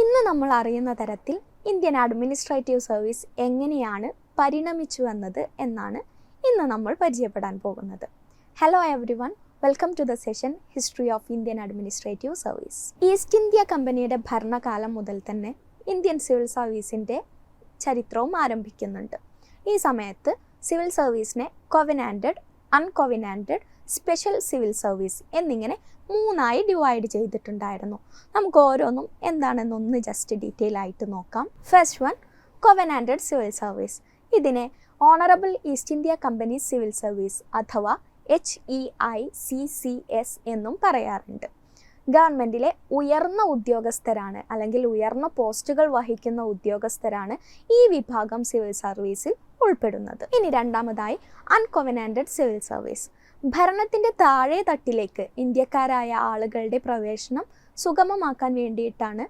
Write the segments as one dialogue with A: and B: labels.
A: ഇന്ന് നമ്മൾ അറിയുന്ന തരത്തിൽ ഇന്ത്യൻ അഡ്മിനിസ്ട്രേറ്റീവ് സർവീസ് എങ്ങനെയാണ് പരിണമിച്ചുവെന്നത് എന്നാണ് ഇന്ന് നമ്മൾ പരിചയപ്പെടാൻ പോകുന്നത്. Hello everyone, welcome to the session history of Indian administrative service. East India കമ്പനിയുടെ ഭരണകാലം മുതൽ തന്നെ ഇന്ത്യൻ സിവിൽ സർവീസിൻ്റെ ചരിത്രവും ആരംഭിക്കുന്നുണ്ട്. ഈ സമയത്ത് സിവിൽ സർവീസിനെ കോവനാൻറ്റഡ്, അൺകോവനാൻറ്റഡ്, സ്പെഷ്യൽ സിവിൽ സർവീസ് എന്നിങ്ങനെ മൂന്നായി ഡിവൈഡ് ചെയ്തിട്ടുണ്ടായിരുന്നു. നമുക്ക് ഓരോന്നും എന്താണെന്നൊന്ന് ജസ്റ്റ് ഡീറ്റെയിൽ ആയിട്ട് നോക്കാം. First one, covenanted civil service. ഇതിനെ honourable East India Company civil service അഥവാ HEICCS എന്നും പറയാറുണ്ട്. ഗവൺമെൻറ്റിലെ ഉയർന്ന ഉദ്യോഗസ്ഥരാണ് അല്ലെങ്കിൽ ഉയർന്ന പോസ്റ്റുകൾ വഹിക്കുന്ന ഉദ്യോഗസ്ഥരാണ് ഈ വിഭാഗം സിവിൽ സർവീസിൽ ഉൾപ്പെടുന്നത്. ഇനി രണ്ടാമതായി അൺകോവനാൻറ്റഡ് സിവിൽ സർവീസ്. ഭരണത്തിൻ്റെ താഴെ തട്ടിലേക്ക് ഇന്ത്യക്കാരായ ആളുകളുടെ പ്രവേശനം സുഗമമാക്കാൻ വേണ്ടിയിട്ടാണ്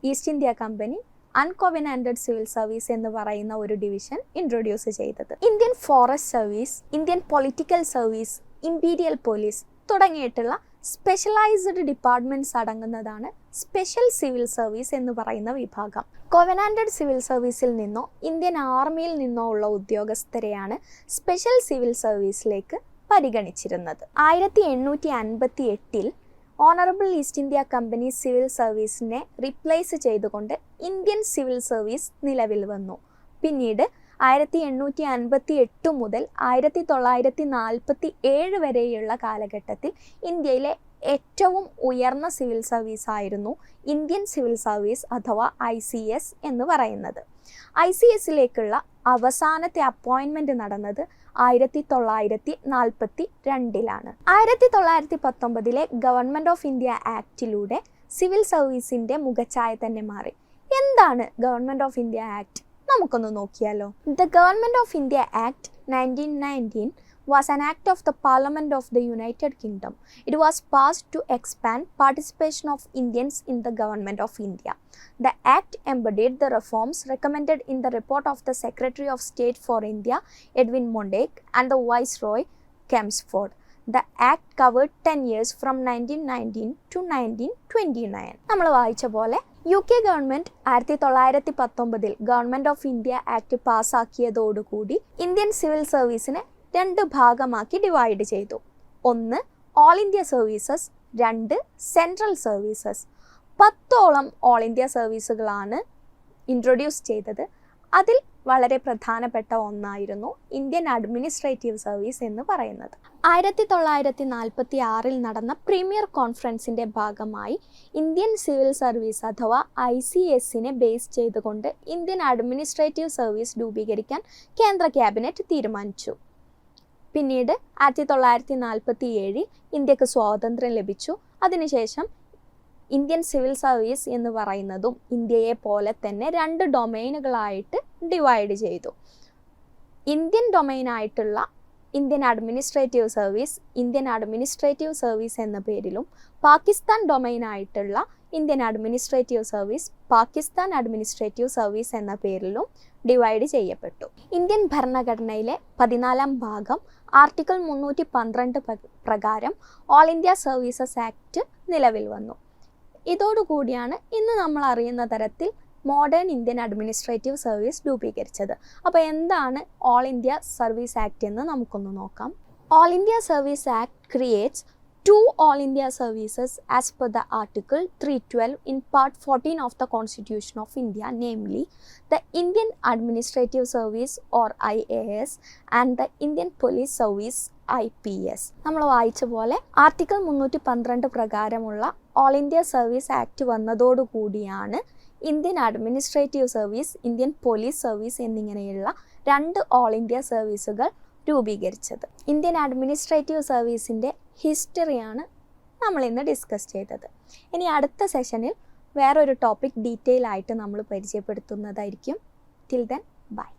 A: East India Company uncovenanted civil service എന്ന് പറയുന്ന ഒരു ഡിവിഷൻ ഇൻട്രൊഡ്യൂസ് ചെയ്തത്. Indian forest service, Indian political service, imperial police തുടങ്ങിയിട്ടുള്ള സ്പെഷ്യലൈസ്ഡ് ഡിപ്പാർട്ട്മെൻറ്റ്സ് അടങ്ങുന്നതാണ് സ്പെഷ്യൽ സിവിൽ സർവീസ് എന്ന് പറയുന്ന വിഭാഗം. കോവനാൻറ്റഡ് സിവിൽ സർവീസിൽ നിന്നോ ഇന്ത്യൻ ആർമിയിൽ നിന്നോ ഉള്ള ഉദ്യോഗസ്ഥരെയാണ് സ്പെഷ്യൽ സിവിൽ സർവീസിലേക്ക് പരിഗണിച്ചിരുന്നത്. 1858 honourable East India Company civil സർവീസിനെ റീപ്ലേസ് ചെയ്തുകൊണ്ട് ഇന്ത്യൻ സിവിൽ സർവീസ് നിലവിൽ വന്നു. പിന്നീട് 1858 മുതൽ 1947 വരെയുള്ള കാലഘട്ടത്തിൽ ഇന്ത്യയിലെ ഏറ്റവും ഉയർന്ന സിവിൽ സർവീസ് ആയിരുന്നു ഇന്ത്യൻ സിവിൽ സർവീസ് അഥവാ ICS എന്ന് പറയുന്നത്. ICSലേക്കുള്ള അവസാനത്തെ അപ്പോയിൻമെൻറ്റ് നടന്നത് 1942 1919 ഗവൺമെൻറ് ഓഫ് ഇന്ത്യ ആക്ടിലൂടെ സിവിൽ സർവീസിൻ്റെ മുഖച്ഛായ തന്നെ മാറി. എന്താണ് ഗവൺമെൻറ് ഓഫ് ഇന്ത്യ ആക്ട്? നമുക്കൊന്ന് നോക്കിയാലോ. The government of India act 1919 was an act of the Parliament of the United Kingdom. It was passed to expand participation of Indians in the government of India. The act embodied the reforms recommended in the report of the Secretary of State for India, Edwin Mondale, and the Viceroy, Chelmsford. The act covered 10 years from 1919 to 1929. നമ്മൾ വായിച്ച പോലെ UK government 1919 government of India act പാസ്സാക്കിയതോടുകൂടി Indian civil സർവീസിനെ 2 ഭാഗമാക്കി divide ചെയ്തു. 1 all India services, 2 central services. 10ഓളം all India സർവീസുകളാണ് introduce ചെയ്തത്. അതിൽ വളരെ പ്രധാനപ്പെട്ട ഒന്നായിരുന്നു ഇന്ത്യൻ അഡ്മിനിസ്ട്രേറ്റീവ് സർവീസ് എന്ന് പറയുന്നത്. 1946 നടന്ന പ്രീമിയർ കോൺഫറൻസിൻ്റെ ഭാഗമായി ഇന്ത്യൻ സിവിൽ സർവീസ് അഥവാ ICSനെ ബേസ് ചെയ്തുകൊണ്ട് ഇന്ത്യൻ അഡ്മിനിസ്ട്രേറ്റീവ് സർവീസ് രൂപീകരിക്കാൻ കേന്ദ്ര ക്യാബിനറ്റ് തീരുമാനിച്ചു. പിന്നീട് 1947 ഇന്ത്യക്ക് സ്വാതന്ത്ര്യം ലഭിച്ചു. അതിനുശേഷം ഇന്ത്യൻ സിവിൽ സർവീസ് എന്ന് പറയുന്നതും ഇന്ത്യയെ പോലെ തന്നെ 2 ഡൊമൈനുകളായിട്ട് ഡിവൈഡ് ചെയ്തു. ഇന്ത്യൻ ഡൊമൈനായിട്ടുള്ള ഇന്ത്യൻ അഡ്മിനിസ്ട്രേറ്റീവ് സർവീസ് എന്ന പേരിലും പാകിസ്ഥാൻ ഡൊമൈനായിട്ടുള്ള Indian administrative service, Pakistan administrative service എന്ന പേരിലും ഡിവൈഡ് ചെയ്യപ്പെട്ടു. ഇന്ത്യൻ ഭരണഘടനയിലെ 14ാം ഭാഗം ആർട്ടിക്കിൾ 312 പ്രകാരം ഓൾ ഇന്ത്യ സർവീസസ് ആക്ട് നിലവിൽ വന്നു. ഇതോടുകൂടിയാണ് ഇന്ന് നമ്മൾ അറിയുന്ന തരത്തിൽ മോഡേൺ ഇന്ത്യൻ അഡ്മിനിസ്ട്രേറ്റീവ് സർവീസ് രൂപീകരിച്ചത്. അപ്പോൾ എന്താണ് ഓൾ ഇന്ത്യ സർവീസ് ആക്ട് എന്ന് നമുക്കൊന്ന് നോക്കാം. All India service act creates 2 All India services as per the Article 312 in Part 14 of the Constitution of India, namely the Indian Administrative Service or IAS and the Indian Police Service IPS. നമ്മൾ വായിച്ച പോലെ article 312 പ്രകാരമുള്ള all India service act വന്നതോടുകൂടിയാണ് Indian administrative service, Indian police service എന്നിങ്ങനെയുള്ള 2 all India സർവീസുകൾ രൂപീകരിച്ചത്. Indian administrative സർവീസിൻ്റെ ഹിസ്റ്ററിയാണ് നമ്മളിന്ന് ഡിസ്കസ് ചെയ്തത്. ഇനി അടുത്ത സെഷനിൽ വേറൊരു ടോപ്പിക് ഡീറ്റെയിൽ ആയിട്ട് നമ്മൾ പരിചയപ്പെടുത്തുന്നതായിരിക്കും. Till then bye.